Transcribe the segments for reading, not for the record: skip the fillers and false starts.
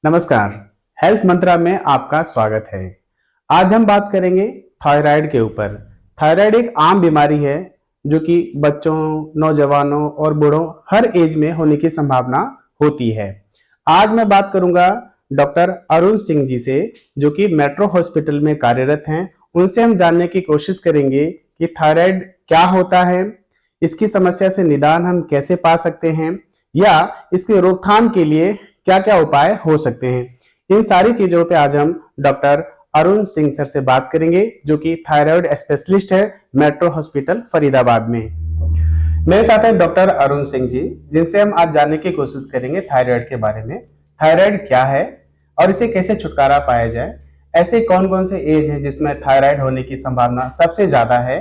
नमस्कार। हेल्थ मंत्रा में आपका स्वागत है। आज हम बात करेंगे थायराइड के ऊपर। थायराइड एक आम बीमारी है जो कि बच्चों, नौजवानों और बूढ़ों हर एज में होने की संभावना होती है। आज मैं बात करूंगा डॉक्टर अरुण सिंह जी से, जो कि मेट्रो हॉस्पिटल में कार्यरत हैं। उनसे हम जानने की कोशिश करेंगे कि थायराइड क्या होता है, इसकी समस्या से निदान हम कैसे पा सकते हैं, या इसकी रोकथाम के लिए क्या क्या उपाय हो सकते हैं। इन सारी चीजों पे आज हम डॉक्टर अरुण सिंह सर से बात करेंगे, जो कि थायराइड स्पेशलिस्ट है मेट्रो हॉस्पिटल फरीदाबाद में। मेरे साथ है डॉक्टर अरुण सिंह जी, जिनसे हम आज जानने की कोशिश करेंगे थायराइड के बारे में। थायराइड क्या है और इसे कैसे छुटकारा पाया जाए, ऐसे कौन कौन से एज है जिसमें थायराइड होने की संभावना सबसे ज्यादा है।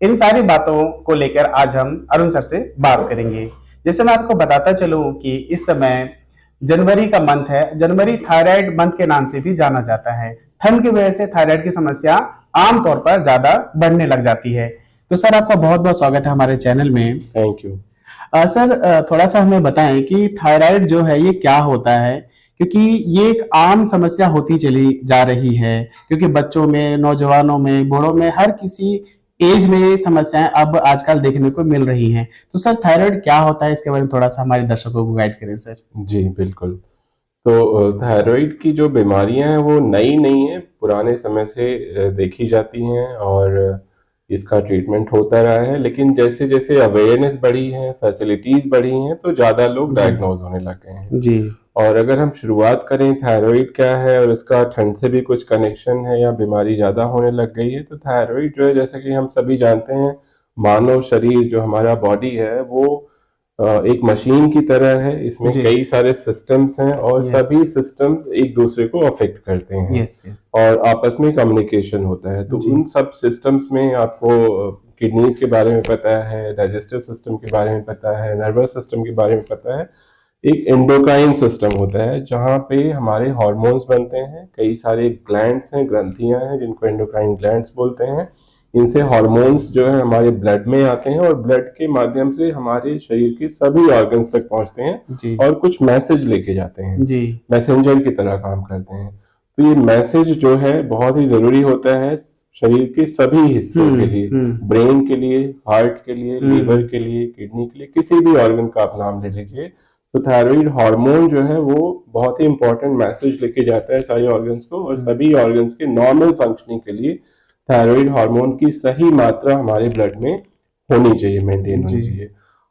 इन सारी बातों को लेकर आज हम अरुण सर से बात करेंगे। जैसे मैं आपको बताता चलूं कि इस समय जनवरी का मंथ है। जनवरी थायराइड मंथ के नाम से भी जाना जाता है। ठंड की वजह से थायराइड की समस्या आमतौर पर ज्यादा बढ़ने लग जाती है। तो सर, आपका बहुत बहुत स्वागत है हमारे चैनल में। Thank you. सर, थोड़ा सा हमें बताएं कि थायराइड जो है ये क्या होता है, क्योंकि ये एक आम समस्या होती चली जा रही है। क्योंकि बच्चों में, नौजवानों में, बूढ़ों में, हर किसी एज में ये समस्याएं अब आजकल देखने को मिल रही हैं। तो सर, थायराइड क्या होता है, इसके बारे में थोड़ा सा हमारे दर्शकों को गाइड करें सर। जी बिल्कुल। तो थायराइड की जो बीमारियां हैं वो नई नहीं है, पुराने समय से देखी जाती हैं और इसका ट्रीटमेंट होता रहा है। लेकिन जैसे जैसे अवेयरनेस बढ़ी है, फैसिलिटीज बढ़ी हैं, तो ज़्यादा लोग जी डायग्नोज होने लग गए हैं। जी और अगर हम शुरुआत करें थायराइड क्या है और इसका ठंड से भी कुछ कनेक्शन है या बीमारी ज़्यादा होने लग गई है, तो थायराइड जो है, जैसा कि हम सभी जानते हैं, मानव शरीर जो हमारा बॉडी है वो एक मशीन की तरह है। इसमें जी। कई सारे सिस्टम्स हैं और यस सभी सिस्टम एक दूसरे को अफेक्ट करते हैं यस यस। और आपस में कम्युनिकेशन होता है। तो जी उन सब सिस्टम्स में आपको किडनीज के बारे में पता है, डाइजेस्टिव सिस्टम के बारे में पता है, नर्वस सिस्टम के बारे में पता है। एक एंडोक्राइन सिस्टम होता है जहाँ पे हमारे हार्मोन्स बनते हैं। कई सारे ग्लैंड्स हैं, ग्रंथियां हैं, जिनको एंडोक्राइन ग्लैंड्स बोलते हैं। इनसे हार्मोन्स जो है हमारे ब्लड में आते हैं और ब्लड के माध्यम से हमारे शरीर के सभी ऑर्गन्स तक पहुंचते हैं जी और कुछ मैसेज लेके जाते हैं, जी मैसेंजर की तरह काम करते हैं। तो ये मैसेज जो है बहुत ही जरूरी होता है शरीर के सभी हिस्सों के लिए, ब्रेन के लिए, हार्ट के लिए, लीवर के लिए, किडनी के लिए, किसी भी ऑर्गन का आप नाम ले लीजिए। तो थायराइड हार्मोन जो है वो बहुत ही इंपॉर्टेंट मैसेज लेके जाता है सारे ऑर्गन्स को, और सभी ऑर्गन्स के नॉर्मल फंक्शनिंग के लिए थायराइड हार्मोन की सही मात्रा हमारे ब्लड में होनी चाहिए, मेंटेन होनी जी चाहिए।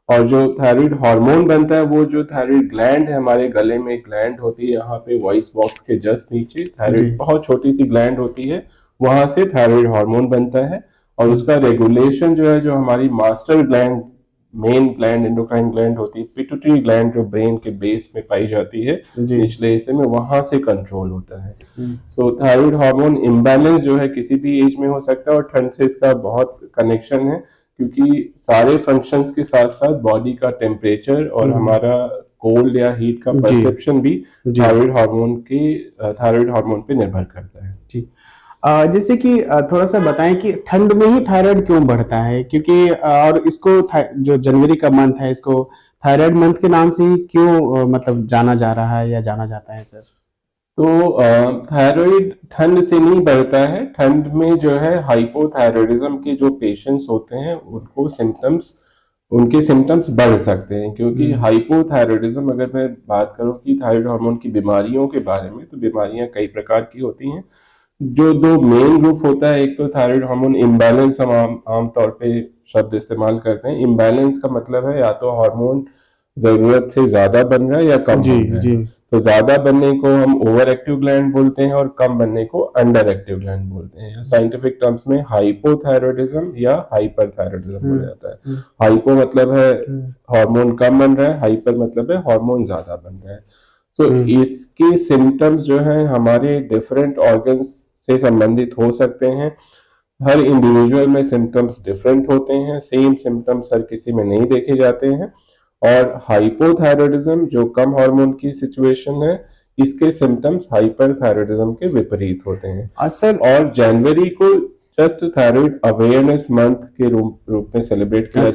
और जो थायराइड हार्मोन बनता है, वो जो थायराइड ग्लैंड है, हमारे गले में एक ग्लैंड होती है, यहाँ पे वॉइस बॉक्स के जस्ट नीचे जी थायराइड बहुत छोटी सी ग्लैंड होती है, वहां से थायराइड हार्मोन बनता है। और उसका रेगुलेशन जो है, जो हमारी master gland, main gland, endocrine gland होती है, पिट्यूटरी ग्लैंड जो ब्रेन के बेस में पाई जाती है जी निचले हिस्से में, वहां से कंट्रोल होता है। हम्म, सो थायराइड हार्मोन इम्बैलेंस जो है किसी भी एज में हो सकता है, और ठंड से इसका बहुत कनेक्शन है, क्योंकि सारे फंक्शंस के साथ साथ बॉडी का टेम्परेचर और हमारा कोल्ड या हीट का जी परसेप्शन भी जी थायराइड हार्मोन पे निर्भर करता है। जी। जैसे कि थोड़ा सा बताएं कि ठंड में ही थायराइड क्यों बढ़ता है, क्योंकि और इसको जो जनवरी का मंथ है, इसको थायराइड मंथ के नाम से ही क्यों मतलब जाना जा रहा है या जाना जाता है सर। तो थायराइड ठंड से नहीं बढ़ता है। ठंड में जो है हाइपोथायराइडिज्म के जो पेशेंट्स होते हैं उनके सिम्टम्स बढ़ सकते हैं, क्योंकि हाइपोथायराइडिज्म, अगर मैं बात करूं कि थायराइड हार्मोन की बीमारियों के बारे में, तो बीमारियां कई प्रकार की होती हैं। जो दो मेन ग्रुप होता है, एक तो थायराइड हार्मोन इम्बैलेंस, हम आम तौर पे शब्द इस्तेमाल करते हैं। इम्बैलेंस का मतलब है या तो हार्मोन जरूरत से ज्यादा बन रहा है या कम जी बन रहा जी है। तो ज्यादा बनने को हम ओवर एक्टिव ग्लैंड बोलते हैं और कम बनने को अंडर एक्टिव ग्लैंड बोलते हैं। साइंटिफिक टर्म्स में हाइपोथायराइडिज्म या हाइपरथायराइडिज्म बोला जाता है। हाइपो मतलब है हार्मोन कम बन रहा है, हाइपर मतलब है हार्मोन ज्यादा बन रहा है। तो इसके सिम्टम्स जो है हमारे डिफरेंट ऑर्गन्स से संबंधित हो सकते हैं। हर इंडिविजुअल में सिम्टम्स डिफरेंट होते हैं, सेम सिम्टम्स हर किसी में नहीं देखे जाते हैं। और हाइपोथायराइडिज्म जो कम हार्मोन की सिचुएशन है, इसके सिम्टम्स हाइपरथायराइडिज्म के विपरीत होते हैं। सर। और जनवरी को टेस्ट थायराइड अवेयरनेस मंथ के रूप में सेलिब्रेट किया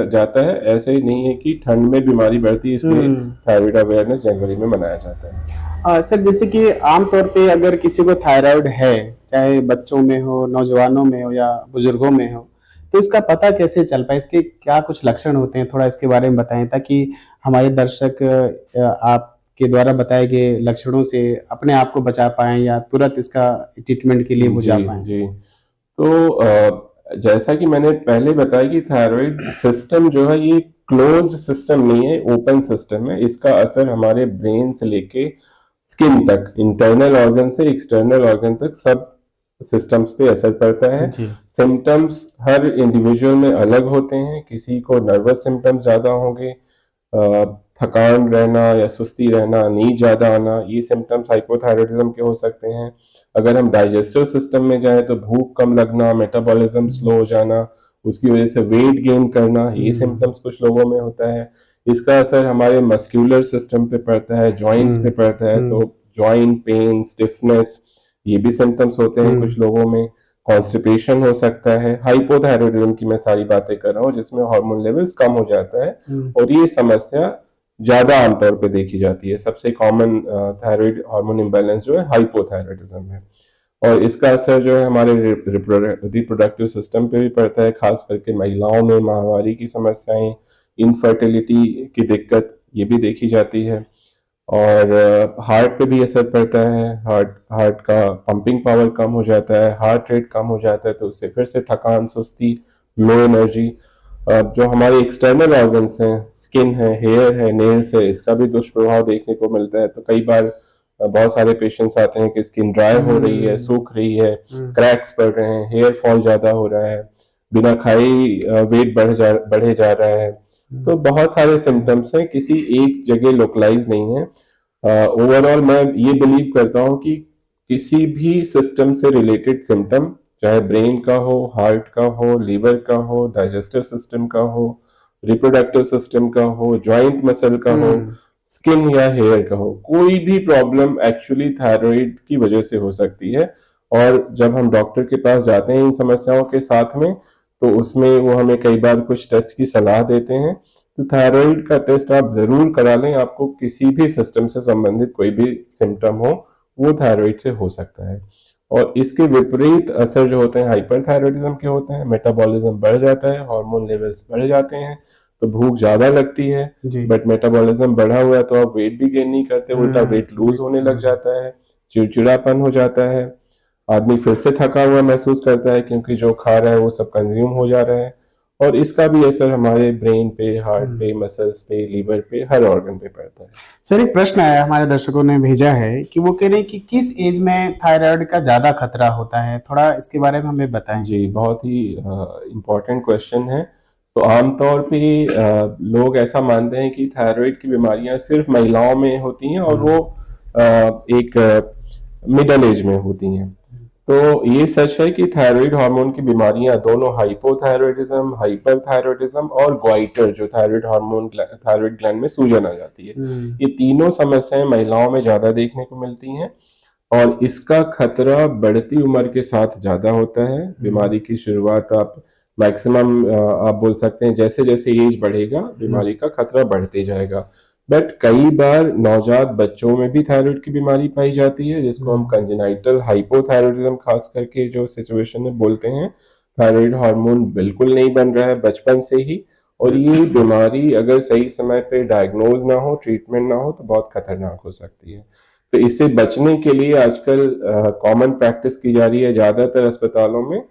जाता है। ऐसे ही नहीं है कि ठंड में बीमारी बढ़ती है इसलिए थायराइड अवेयरनेस जनवरी में मनाया जाता है। सर, जैसे कि आमतौर पे अगर किसी को थायराइड है, चाहे बच्चों में हो, नौजवानों में हो या बुजुर्गों में हो, तो इसका पता कैसे चल पाए? इसके क्या कुछ लक्षण होते हैं, थोड़ा इसके बारे में बताएं ताकि हमारे दर्शक आपके द्वारा बताए गए लक्षणों से अपने आप को बचा पाएं या तुरंत इसका ट्रीटमेंट के लिए वो जा पाएं। जी, तो जैसा कि मैंने पहले बताया कि थायराइड सिस्टम जो है ये क्लोज्ड सिस्टम नहीं है, ओपन सिस्टम है। इसका असर हमारे ब्रेन से लेके स्किन तक, इंटरनल ऑर्गन से एक्सटर्नल ऑर्गन तक सब सिस्टम्स पे असर पड़ता है। सिम्टम्स हर इंडिविजुअल में अलग होते हैं। किसी को नर्वस सिम्टम्स ज्यादा होंगे, थकान रहना या सुस्ती रहना, नींद ज्यादा आना, ये सिम्टम्स हाइपोथायराइडिज्म के हो सकते हैं। अगर हम डाइजेस्टिव सिस्टम में जाए तो भूख कम लगना, मेटाबॉलिज्म स्लो हो जाना, उसकी वजह से वेट गेन करना, ये सिम्टम्स कुछ लोगों में होता है। इसका असर हमारे मस्क्यूलर सिस्टम पे पड़ता है, जॉइंट्स पे पड़ता है, तो जॉइंट पेन, स्टिफनेस, ये भी सिम्टम्स होते हैं कुछ लोगों में। कॉन्स्टिपेशन हो सकता है। हाइपोथायराइडिज्म की मैं सारी बातें कर रहा हूँ जिसमें हार्मोन लेवल्स कम हो जाता है, और ये समस्या ज्यादा आमतौर पे देखी जाती है। सबसे कॉमन थायराइड हार्मोन इम्बैलेंस जो है हाइपोथायराइडिज्म है, और इसका असर जो है हमारे रिप्रोडक्टिव सिस्टम पे भी पड़ता है, खास करके महिलाओं में माहवारी की समस्याएं, इनफर्टिलिटी की दिक्कत ये भी देखी जाती है। और हार्ट पे भी असर पड़ता है। हार्ट का पंपिंग पावर कम हो जाता है, हार्ट रेट कम हो जाता है, तो उससे फिर से थकान, सुस्ती, लो एनर्जी। जो हमारे एक्सटर्नल ऑर्गन्स हैं, स्किन है, हेयर है, नेल्स है, इसका भी दुष्प्रभाव देखने को मिलता है। तो कई बार बहुत सारे पेशेंट्स आते हैं कि स्किन ड्राई हो रही है, सूख रही है, क्रैक्स पड़ रहे हैं, हेयर फॉल ज्यादा हो रहा है, बिना खाए वेट बढ़े जा रहा है। तो बहुत सारे सिम्टम्स हैं, किसी एक जगह लोकलाइज नहीं है। ओवरऑल मैं ये बिलीव करता हूँ कि किसी भी सिस्टम से रिलेटेड सिम्टम, चाहे ब्रेन का हो, हार्ट का हो, लीवर का हो, डाइजेस्टिव सिस्टम का हो, रिप्रोडक्टिव सिस्टम का हो, जॉइंट मसल का हो, स्किन या हेयर का हो, कोई भी प्रॉब्लम एक्चुअली थायराइड की वजह से हो सकती है। और जब हम डॉक्टर के पास जाते हैं इन समस्याओं के साथ में, तो उसमें वो हमें कई बार कुछ टेस्ट की सलाह देते हैं। तो थायराइड का टेस्ट आप जरूर करा लें। आपको किसी भी सिस्टम से संबंधित कोई भी सिम्टम हो, वो थायराइड से हो सकता है। और इसके विपरीत असर जो होते हैं हाइपरथायराइडिज्म के होते हैं। मेटाबॉलिज्म बढ़ जाता है, हार्मोन लेवल्स बढ़ जाते हैं, तो भूख ज्यादा लगती है, बट मेटाबॉलिज्म बढ़ा हुआ है तो आप वेट भी गेन नहीं करते, उल्टा वेट लूज होने लग जाता है, चिड़चिड़ापन हो जाता है, आदमी फिर से थका हुआ महसूस करता है क्योंकि जो खा रहा है वो सब कंज्यूम हो जा रहा है। और इसका भी असर हमारे ब्रेन पे, हार्ट पे, मसल्स पे, लीवर पे, हर ऑर्गन पे पड़ता है। सर, एक प्रश्न आया, हमारे दर्शकों ने भेजा है कि वो कह रहे हैं कि किस एज में थायराइड का ज्यादा खतरा होता है, थोड़ा इसके बारे में हमें बताएं। जी, बहुत ही इम्पोर्टेंट क्वेश्चन है। तो आमतौर पे लोग ऐसा मानते हैं कि थायराइड की बीमारियां सिर्फ महिलाओं में होती हैं और वो एक मिडिल एज में होती हैं। तो ये सच है कि थायराइड हार्मोन की बीमारियां दोनों हाइपोथायराइडिज्म, हाइपरथायराइडिज्म और ग्वाइटर, जो थायराइड हार्मोन थायराइड ग्लैंड में सूजन आ जाती है, ये तीनों समस्याएं महिलाओं में ज्यादा देखने को मिलती हैं। और इसका खतरा बढ़ती उम्र के साथ ज्यादा होता है। बीमारी की शुरुआत आप मैक्सिमम आप बोल सकते हैं जैसे जैसे एज बढ़ेगा बीमारी का खतरा बढ़ते जाएगा। बट कई बार नवजात बच्चों में भी थायराइड की बीमारी पाई जाती है, जिसको हम कंजेनाइटल हाइपोथायराइडिज्म खास करके जो सिचुएशन में बोलते हैं। थायराइड हार्मोन बिल्कुल नहीं बन रहा है बचपन से ही, और ये बीमारी अगर सही समय पे डायग्नोज ना हो, ट्रीटमेंट ना हो, तो बहुत खतरनाक हो सकती है। तो इससे बचने के लिए आजकल कॉमन प्रैक्टिस की जा रही है ज्यादातर अस्पतालों में,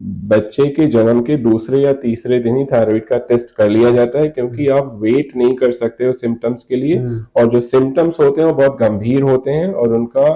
बच्चे के जन्म के दूसरे या तीसरे दिन ही थायराइड का टेस्ट कर लिया जाता है, क्योंकि आप वेट नहीं कर सकते हो सिम्टम्स के लिए, और जो सिम्टम्स होते हैं वो बहुत गंभीर होते हैं और उनका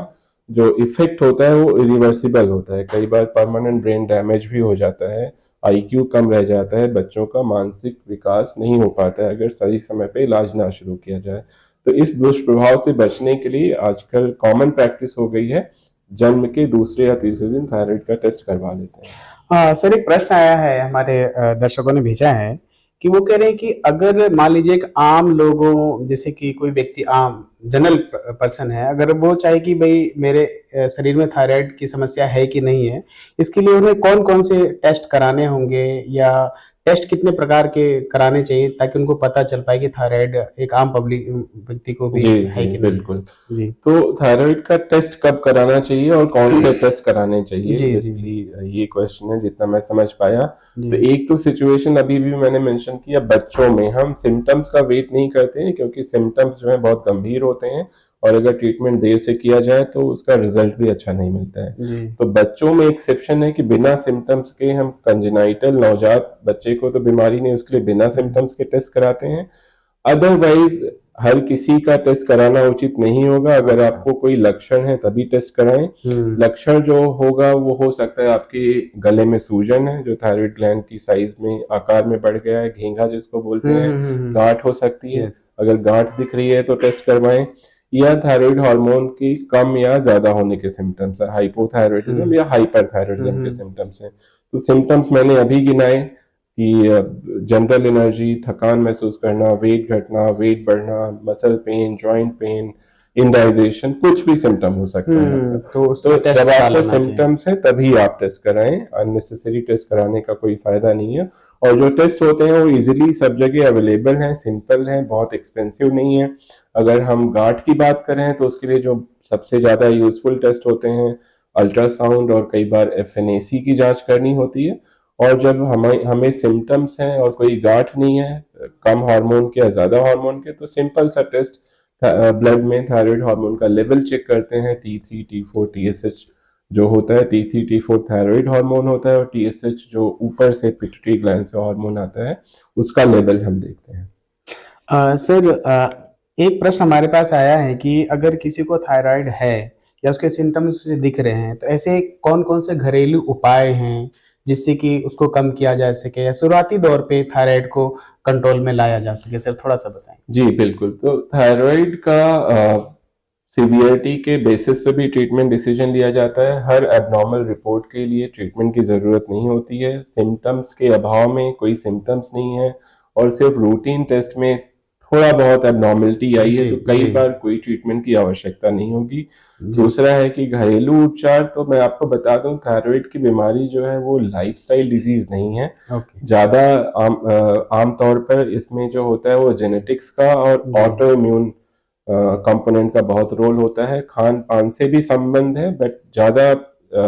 जो इफेक्ट होता है वो इरिवर्सिबल होता है। कई बार परमानेंट ब्रेन डैमेज भी हो जाता है, आईक्यू कम रह जाता है, बच्चों का मानसिक विकास नहीं हो पाता है अगर सही समय पे इलाज ना शुरू किया जाए। तो इस दुष्प्रभाव से बचने के लिए आजकल कॉमन प्रैक्टिस हो गई है, जन्म के दूसरे या तीसरे दिन थायराइड का टेस्ट करवा लेते हैं। सर, एक प्रश्न आया है, हमारे दर्शकों ने भेजा है कि वो कह रहे हैं कि अगर मान लीजिए एक आम लोगों जैसे कि कोई व्यक्ति आम जनरल पर्सन है, अगर वो चाहे कि भाई मेरे शरीर में थायराइड की समस्या है कि नहीं है, इसके लिए उन्हें कौन-कौन से टेस्ट कराने होंगे या टेस्ट कितने प्रकार के कराने चाहिए ताकि उनको पता चल पाए कि थायराइड एक आम पब्लिक व्यक्ति को भी जी है जी कि नहीं है? बिल्कुल। जी। तो थायराइड का टेस्ट कब कराना चाहिए और कौन से टेस्ट कराने चाहिए, जी, जी। बेसिकली ये क्वेश्चन है जितना मैं समझ पाया। तो जी। एक तो सिचुएशन अभी भी मैंने मेंशन किया, बच्चों में हम सिम्टम्स का वेट नहीं करते हैं क्योंकि सिम्टम्स जो है बहुत गंभीर होते हैं और अगर ट्रीटमेंट देर से किया जाए तो उसका रिजल्ट भी अच्छा नहीं मिलता है। जी। तो बच्चों में एक्सेप्शन है कि बिना सिम्टम्स के हम कंजेनाइटल नवजात बच्चे को तो बीमारी नहीं, उसके लिए बिना सिम्टम्स के टेस्ट कराते हैं। अदरवाइज हर किसी का टेस्ट कराना उचित नहीं होगा। अगर अच्छा। आपको कोई लक्षण है तभी टेस्ट कराएं। लक्षण जो होगा वो हो सकता है आपके गले में सूजन है जो थायराइड ग्लैंड की साइज में आकार में बढ़ गया है, घेंघा जिसको बोलते हैं, गांठ हो सकती है। यस। अगर गांठ दिख रही है तो टेस्ट करवाएं। या थायराइड हार्मोन की कम या ज्यादा होने के सिम्टम्स है, हाइपोथायराइडिज्म या हाइपरथायराइडिज्म के सिम्टम्स हैं। तो सिम्टम्स मैंने अभी गिनाए कि जनरल एनर्जी, थकान महसूस करना, वेट घटना, वेट बढ़ना, muscle pain, joint pain, indigestion, कुछ भी सिम्टम हो सकता है आपका। तो उसका तो टेस्ट जब करा आपको लेना चाहिए। सिम्टम्स है तभी आप टेस्ट कराएं, अननेसेसरी टेस्ट कराने का कोई फायदा नहीं है। और जो टेस्ट होते हैं वो इजीली सब जगह अवेलेबल हैं, सिंपल हैं, बहुत एक्सपेंसिव नहीं है। अगर हम गांठ की बात करें तो उसके लिए जो सबसे ज्यादा यूजफुल टेस्ट होते हैं अल्ट्रासाउंड और कई बार एफएनएसी की जांच करनी होती है। और जब हमें हमें सिम्टम्स हैं और कोई गांठ नहीं है, कम हार्मोन के या ज्यादा हार्मोन के, तो सिंपल सा टेस्ट ब्लड में थायराइड हार्मोन का लेवल चेक करते हैं। T3 T4 TSH जो होता है, T3 T4 थायराइड हार्मोन होता है और TSH जो ऊपर से पिट्यूटरी ग्लैंड से हार्मोन आता है उसका लेवल हम देखते हैं। सर, एक प्रश्न हमारे पास आया है कि अगर किसी को थायराइड है या उसके सिम्टम्स दिख रहे हैं तो ऐसे कौन-कौन से घरेलू उपाय हैं जिससे कि उसको कम किया जा सके या शुरुआती दौर पे थायराइड को कंट्रोल में लाया जा सके? सर थोड़ा-सा बताएं। जी बिल्कुल। तो थायराइड का सीवियरिटी के बेसिस पे भी ट्रीटमेंट डिसीजन लिया जाता है। हर एबनॉर्मल रिपोर्ट के लिए ट्रीटमेंट की ज़रूरत नहीं होती है। सिम्टम्स के अभाव में, कोई सिम्टम्स नहीं है और सिर्फ रूटीन टेस्ट में थोड़ा बहुत एबनॉर्मलिटी आई है जी, तो कई जी, बार कोई ट्रीटमेंट की आवश्यकता नहीं होगी। जी। दूसरा है कि घरेलू उपचार, तो मैं आपको बता दूं थायराइड की बीमारी जो है वो लाइफस्टाइल डिजीज नहीं है। ओके। ज़्यादा आम तौर पर इसमें जो होता है वो जेनेटिक्स का और जी। ऑटो इम्यून कंपोनेंट का बहुत रोल होता है। खान पान से भी संबंध है बट ज़्यादा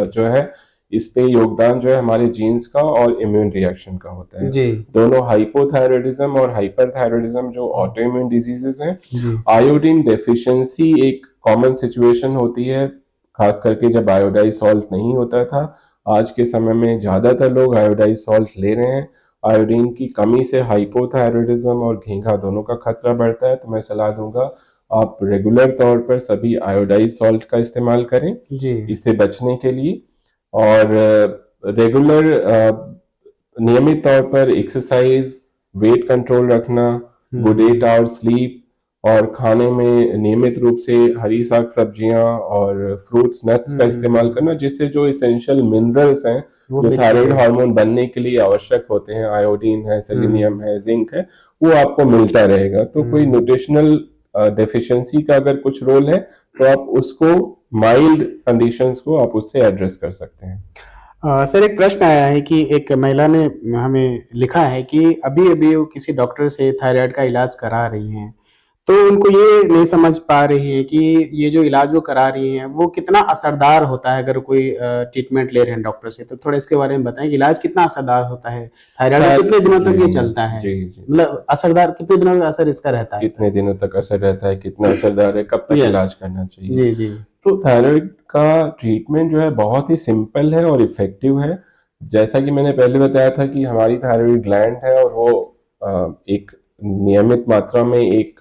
जो है इस पे योगदान जो है हमारे जीन्स का और इम्यून रिएक्शन का होता है। जी, दोनों हाइपोथायराइडिज्म और हाइपरथायराइडिज्म जो ऑटो इम्यून डिजीजेस हैं, जी। आयोडीन डेफिशिएंसी एक कॉमन सिचुएशन होती है, खास करके जब आयोडाइज सॉल्ट नहीं होता था। आज के समय में ज़्यादातर लोग आयोडाइज सॉल्ट ले रहे हैं। आयोडीन की कमी से हाइपोथायराइडिज्म और घेंघा दोनों का खतरा बढ़ता है। तो मैं सलाह दूंगा आप रेगुलर तौर पर सभी आयोडाइज सॉल्ट का इस्तेमाल करें जी। इससे बचने के लिए। और रेगुलर नियमित तौर पर एक्सरसाइज, वेट कंट्रोल रखना, गुड 8 आवर स्लीप और खाने में नियमित रूप से हरी साग सब्जियां और फ्रूट्स नट्स का इस्तेमाल करना, जिससे जो इसेंशियल मिनरल्स हैं वो जो मिलते थायराइड रहे। हार्मोन बनने के लिए आवश्यक होते हैं, आयोडीन है, सेलेनियम है, जिंक है, वो आपको मिलता रहेगा। तो कोई न्यूट्रिशनल डेफिशिएंसी का अगर कुछ रोल है तो आप उसको, माइल्ड कंडीशंस को आप उससे एड्रेस कर सकते हैं। सर एक प्रश्न आया है कि एक महिला ने हमें लिखा है कि अभी-अभी वो किसी डॉक्टर से थायराइड का इलाज करा रही हैं। तो उनको ये नहीं समझ पा रही है कि ये जो इलाज वो करा रही हैं, वो कितना असरदार होता है अगर कोई ट्रीटमेंट ले रहे हैं डॉक्टर से। तो थोड़ा इसके बारे में बताएँ कि इलाज कितना असरदार होता है? थायराइड में कितने दिनों तक ये जी चलता है? जी जी। मतलब असरदार कितने दिनों का असर इसका रहता है सर? कितने दिनों तक असर रहता है, कितना असरदार है, कब तक यस। इलाज करना चाहिए? जी, जी। तो थायराइड का ट्रीटमेंट जो है बहुत ही सिंपल है और इफेक्टिव है। जैसा कि मैंने पहले बताया था कि हमारी थायराइड ग्लैंड है और वो एक नियमित मात्रा में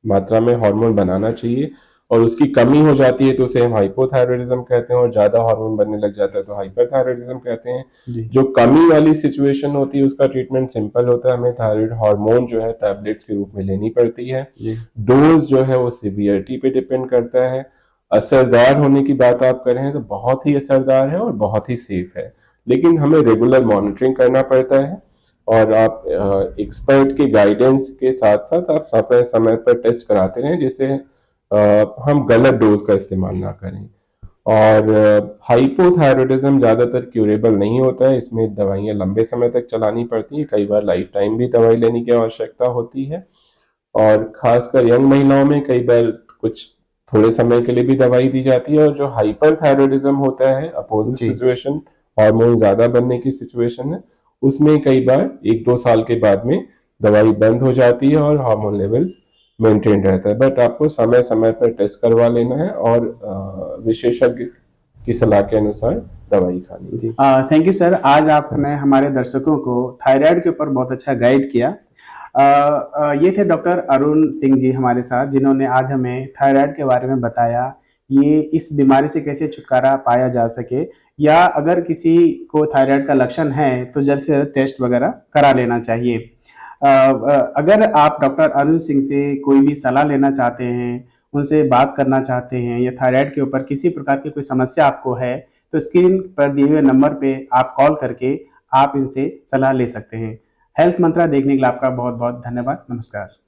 मात्रा में हार्मोन बनाना चाहिए और उसकी कमी हो जाती है तो उसे हम हाइपोथायराइडिज्म कहते हैं और ज्यादा हार्मोन बनने लग जाता है तो हाइपरथायराइडिज्म कहते हैं। जी, जो कमी वाली सिचुएशन होती है उसका ट्रीटमेंट सिंपल होता है। हमें थायराइड हार्मोन जो है टैबलेट्स के रूप में लेनी पड़ती है। जी। डोज जो है वो सीवियरिटी पे डिपेंड करता है। असरदार होने की बात आप करें तो बहुत ही असरदार है और बहुत ही सेफ है, लेकिन हमें रेगुलर मॉनिटरिंग करना पड़ता है। और आप एक्सपर्ट के गाइडेंस के साथ साथ आप समय समय पर टेस्ट कराते रहें, जिससे हम गलत डोज का इस्तेमाल ना करें। और हाइपोथायरॉयडिज्म ज़्यादातर क्यूरेबल नहीं होता है, इसमें दवाइयाँ लंबे समय तक चलानी पड़ती हैं, कई बार लाइफ टाइम भी दवाई लेने की आवश्यकता होती है। और खासकर यंग महिलाओं में कई बार कुछ थोड़े समय के लिए भी दवाई दी जाती है। और जो हाइपरथायरॉयडिज्म होता है, अपोजिट जी। सिचुएशन, हार्मोन ज़्यादा बनने की सिचुएशन है, उसमें कई बार 1-2 साल के बाद में दवाई बंद हो जाती है और हार्मोन लेवल्स मेंटेन रहता है। बट आपको समय समय पर टेस्ट करवा लेना है और विशेषज्ञ की सलाह के अनुसार दवाई खानी है। जी थैंक यू सर, आज आपने हमारे दर्शकों को थायराइड के ऊपर बहुत अच्छा गाइड किया। ये थे डॉक्टर अरुण सिंह जी हमारे साथ, जिन्होंने आज हमें थायराइड के बारे में बताया, ये इस बीमारी से कैसे छुटकारा पाया जा सके, या अगर किसी को थायराइड का लक्षण है तो जल्द से जल्द टेस्ट वगैरह करा लेना चाहिए। अगर आप डॉक्टर अरुण सिंह से कोई भी सलाह लेना चाहते हैं, उनसे बात करना चाहते हैं, या थायराइड के ऊपर किसी प्रकार की कोई समस्या आपको है, तो स्क्रीन पर दिए हुए नंबर पे आप कॉल करके आप इनसे सलाह ले सकते हैं। हेल्थ मंत्रा देखने के लिए आपका बहुत बहुत धन्यवाद। नमस्कार।